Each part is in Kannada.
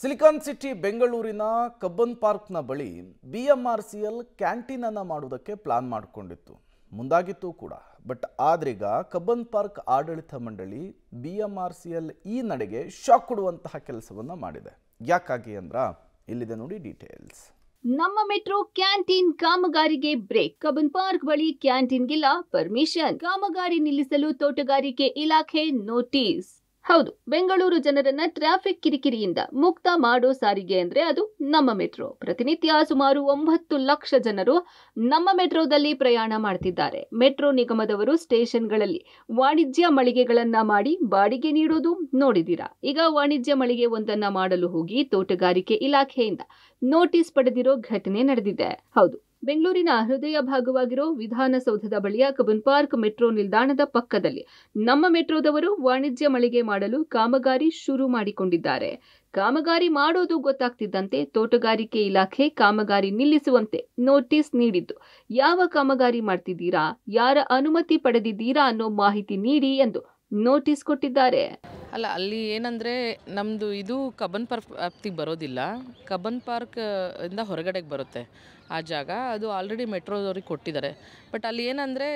ಸಿಲಿಕಾನ್ ಸಿಟಿ ಬೆಂಗಳೂರಿನ ಕಬ್ಬನ್ ಪಾರ್ಕ್ನ ಬಳಿ BMRCL ಕ್ಯಾಂಟೀನ್ ಅನ್ನು ಮಾಡುವುದಕ್ಕೆ ಪ್ಲಾನ್ ಮಾಡಿಕೊಂಡಿತ್ತು, ಮುಂದಾಗಿತ್ತು ಕೂಡ. ಬಟ್ ಆದ್ರೀಗ ಕಬ್ಬನ್ ಪಾರ್ಕ್ ಆಡಳಿತ ಮಂಡಳಿ BMRCL ಈ ನಡೆಗೆ ಶಾಕ್ ಕೊಡುವಂತಹ ಕೆಲಸವನ್ನ ಮಾಡಿದೆ. ಯಾಕಾಗಿ ಅಂದ್ರ ಇಲ್ಲಿದೆ ನೋಡಿ ಡೀಟೇಲ್ಸ್. ನಮ್ಮ ಮೆಟ್ರೋ ಕ್ಯಾಂಟೀನ್ ಕಾಮಗಾರಿಗೆ ಬ್ರೇಕ್. ಕಬ್ಬನ್ ಪಾರ್ಕ್ ಬಳಿ ಕ್ಯಾಂಟೀನ್ಗಿಲ್ಲ ಪರ್ಮಿಷನ್. ಕಾಮಗಾರಿ ನಿಲ್ಲಿಸಲು ತೋಟಗಾರಿಕೆ ಇಲಾಖೆ ನೋಟಿಸ್. ಹೌದು, ಬೆಂಗಳೂರು ಜನರನ್ನ ಟ್ರಾಫಿಕ್ ಕಿರಿಕಿರಿಯಿಂದ ಮುಕ್ತ ಮಾಡೋ ಸಾರಿಗೆ ಅಂದ್ರೆ ಅದು ನಮ್ಮ ಮೆಟ್ರೋ. ಪ್ರತಿನಿತ್ಯ ಸುಮಾರು 9 ಲಕ್ಷ ಜನರು ನಮ್ಮ ಮೆಟ್ರೋದಲ್ಲಿ ಪ್ರಯಾಣ ಮಾಡ್ತಿದ್ದಾರೆ. ಮೆಟ್ರೋ ನಿಗಮದವರು ಸ್ಟೇಷನ್ಗಳಲ್ಲಿ ವಾಣಿಜ್ಯ ಮಳಿಗೆಗಳನ್ನ ಮಾಡಿ ಬಾಡಿಗೆ ನೀಡೋದು ನೋಡಿದೀರಾ. ಈಗ ವಾಣಿಜ್ಯ ಮಳಿಗೆ ಒಂದನ್ನ ಮಾಡಲು ಹೋಗಿ ತೋಟಗಾರಿಕೆ ಇಲಾಖೆಯಿಂದ ನೋಟಿಸ್ ಪಡೆದಿರೋ ಘಟನೆ ನಡೆದಿದೆ. ಹೌದು, ಬೆಂಗಳೂರಿನ ಹೃದಯ ಭಾಗವಾಗಿರೋ ವಿಧಾನಸೌಧದ ಬಳಿಯ ಕಬ್ಬನ್ ಪಾರ್ಕ್ ಮೆಟ್ರೋ ನಿಲ್ದಾಣದ ಪಕ್ಕದಲ್ಲಿ ನಮ್ಮ ಮೆಟ್ರೋದವರು ವಾಣಿಜ್ಯ ಮಳಿಗೆ ಮಾಡಲು ಕಾಮಗಾರಿ ಶುರು ಮಾಡಿಕೊಂಡಿದ್ದಾರೆ. ಕಾಮಗಾರಿ ಮಾಡೋದು ಗೊತ್ತಾಗ್ತಿದ್ದಂತೆ ತೋಟಗಾರಿಕೆ ಇಲಾಖೆ ಕಾಮಗಾರಿ ನಿಲ್ಲಿಸುವಂತೆ ನೋಟಿಸ್ ನೀಡಿದ್ದು, ಯಾವ ಕಾಮಗಾರಿ ಮಾಡ್ತಿದ್ದೀರಾ, ಯಾರ ಅನುಮತಿ ಪಡೆದಿದ್ದೀರಾ ಅನ್ನೋ ಮಾಹಿತಿ ನೀಡಿ ಎಂದು ನೋಟಿಸ್ ಕೊಟ್ಟಿದ್ದಾರೆ. ಅಲ್ಲ, ಅಲ್ಲಿ ಏನಂದರೆ ನಮ್ಮದು ಇದು ಕಬ್ಬನ್ ಪಾರ್ಕ್ ವ್ಯಾಪ್ತಿಗೆ ಬರೋದಿಲ್ಲ. ಕಬ್ಬನ್ ಪಾರ್ಕ್ ಇಂದ ಹೊರಗಡೆಗೆ ಬರುತ್ತೆ ಆ ಜಾಗ. ಅದು ಆಲ್ರೆಡಿ ಮೆಟ್ರೋದವ್ರಿಗೆ ಕೊಟ್ಟಿದ್ದಾರೆ. ಬಟ್ ಅಲ್ಲಿ ಏನಂದರೆ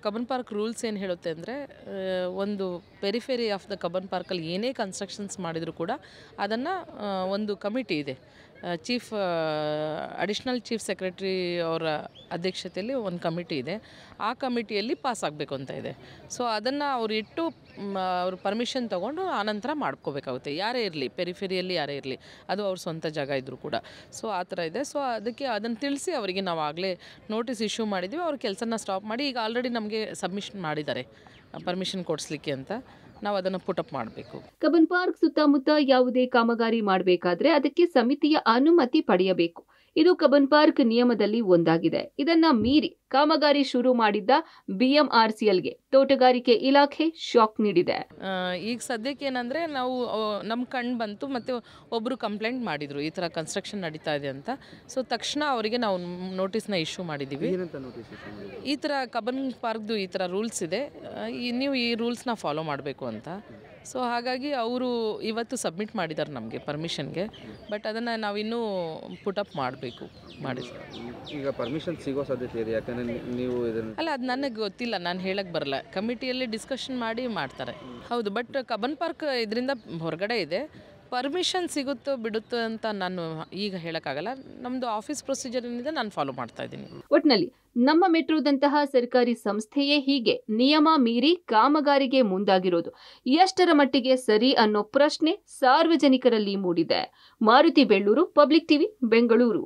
ಕಬ್ಬನ್ ಪಾರ್ಕ್ ರೂಲ್ಸ್ ಏನು ಹೇಳುತ್ತೆ ಅಂದರೆ, ಒಂದು ಪೆರಿಫೆರಿ ಆಫ್ ದ ಕಬ್ಬನ್ ಪಾರ್ಕಲ್ಲಿ ಏನೇ ಕನ್ಸ್ಟ್ರಕ್ಷನ್ಸ್ ಮಾಡಿದರೂ ಕೂಡ ಅದನ್ನು ಒಂದು ಕಮಿಟಿ ಇದೆ, ಅಡಿಷ್ನಲ್ ಚೀಫ್ ಸೆಕ್ರೆಟರಿ ಅವರ ಅಧ್ಯಕ್ಷತೆಯಲ್ಲಿ ಒಂದು ಕಮಿಟಿ ಇದೆ. ಆ ಕಮಿಟಿಯಲ್ಲಿ ಪಾಸ್ ಆಗಬೇಕು ಅಂತ ಇದೆ. ಸೊ ಅದನ್ನು ಅವ್ರು ಇಟ್ಟು ಅವ್ರ ಪರ್ಮಿಷನ್ ತೊಗೊಂಡು ಆನಂತರ ಮಾಡ್ಕೋಬೇಕಾಗುತ್ತೆ. ಯಾರೇ ಇರಲಿ, ಪೆರಿಫೆರಿಯಲ್ಲಿ ಯಾರೇ ಇರಲಿ, ಅದು ಅವ್ರ ಸ್ವಂತ ಜಾಗ ಇದ್ದರೂ ಕೂಡ. ಸೊ ಆ ಥರ ಇದೆ. ಸೊ ಅದಕ್ಕೆ ಅದನ್ನು ತಿಳಿಸಿ ಅವರಿಗೆ ನಾವು ಆಗಲೇ ನೋಟಿಸ್ ಇಶ್ಯೂ ಮಾಡಿದ್ವಿ. ಅವ್ರ ಕೆಲಸನ ಸ್ಟಾಪ್ ಮಾಡಿ ಈಗ ಆಲ್ರೆಡಿ ನಮಗೆ ಸಬ್ಮಿಷನ್ ಮಾಡಿದ್ದಾರೆ ಪರ್ಮಿಷನ್ ಕೊಡಿಸ್ಲಿಕ್ಕೆ ಅಂತ. ನಾವು ಅದನ್ನು ಪುಟಪ್ ಮಾಡಬೇಕು. ಕಬ್ಬನ್ ಪಾರ್ಕ್ ಸುತ್ತಮುತ್ತ ಯಾವುದೇ ಕಾಮಗಾರಿ ಮಾಡಬೇಕಾದ್ರೆ ಅದಕ್ಕೆ ಸಮಿತಿಯ ಅನುಮತಿ ಪಡೆಯಬೇಕು. ಇದು ಕಬ್ಬನ್ ಪಾರ್ಕ್ ನಿಯಮದಲ್ಲಿ ಒಂದಾಗಿದೆ. ಇದನ್ನ ಮೀರಿ ಕಾಮಗಾರಿ ಶುರು ಮಾಡಿದ್ದ BMRCLಗೆ ತೋಟಗಾರಿಕೆ ಇಲಾಖೆ ಶಾಕ್ ನೀಡಿದೆ. ಈಗ ಸದ್ಯಕ್ಕೆ ಏನಂದರೆ ನಾವು ನಮ್ಮ ಕಣ್ಣು ಬಂತು ಮತ್ತು ಒಬ್ಬರು ಕಂಪ್ಲೇಂಟ್ ಮಾಡಿದರು ಈ ಥರ ಕನ್ಸ್ಟ್ರಕ್ಷನ್ ನಡೀತಾ ಇದೆ ಅಂತ. ಸೊ ತಕ್ಷಣ ಅವರಿಗೆ ನಾವು ನೋಟಿಸ್ನ ಇಶ್ಯೂ ಮಾಡಿದ್ದೀವಿ. ಈ ಥರ ಕಬ್ಬನ್ ಪಾರ್ಕ್ದು ಈ ಥರ ರೂಲ್ಸ್ ಇದೆ, ನೀವು ಈ ರೂಲ್ಸ್ನ ಫಾಲೋ ಮಾಡಬೇಕು ಅಂತ. ಸೊ ಹಾಗಾಗಿ ಅವರು ಇವತ್ತು ಸಬ್ಮಿಟ್ ಮಾಡಿದ್ದಾರೆ ನಮಗೆ ಪರ್ಮಿಷನ್ಗೆ. ಬಟ್ ಅದನ್ನು ನಾವಿನ್ನೂ ಪುಟಪ್ ಮಾಡಬೇಕು. ಈಗ ಪರ್ಮಿಷನ್ ಸಿಗೋ ಸಾಧ್ಯತೆ ಇದೆ, ಯಾಕಂದರೆ ನೀವು ಇದನ್ನು ಅಲ್ಲ, ಅದು ನನಗೆ ಗೊತ್ತಿಲ್ಲ, ನಾನು ಹೇಳಕ್ಕೆ ಬರಲ್ಲ. ಕಮಿಟಿಯಲ್ಲಿ ಡಿಸ್ಕಷನ್ ಮಾಡಿ ಮಾಡ್ತಾರೆ. ಹೌದು, ಬಟ್ ಕಬ್ಬನ್ ಪಾರ್ಕ್ ಇದರಿಂದ ಹೊರಗಡೆ ಇದೆ. ಪರ್ಮಿಷನ್ ಸಿಗುತ್ತೋ ಬಿಡುತ್ತೋ ಅಂತ ನಾನು ಈಗ ಹೇಳೋಕ್ಕಾಗಲ್ಲ. ನಮ್ಮದು ಆಫೀಸ್ ಪ್ರೊಸೀಜರ್ ಏನಿದೆ ನಾನು ಫಾಲೋ ಮಾಡ್ತಾ ಇದ್ದೀನಿ. ಒಟ್ನಲ್ಲಿ ನಮ್ಮ ಮೆಟ್ರೋದಂತಹ ಸರ್ಕಾರಿ ಸಂಸ್ಥೆಯೇ ಹೀಗೆ ನಿಯಮ ಮೀರಿ ಕಾಮಗಾರಿಗೆ ಮುಂದಾಗಿರೋದು ಎಷ್ಟರ ಮಟ್ಟಿಗೆ ಸರಿ ಅನ್ನೋ ಪ್ರಶ್ನೆ ಸಾರ್ವಜನಿಕರಲ್ಲಿ ಮೂಡಿದೆ. Maruti Belluru, public TV, Bengaluru.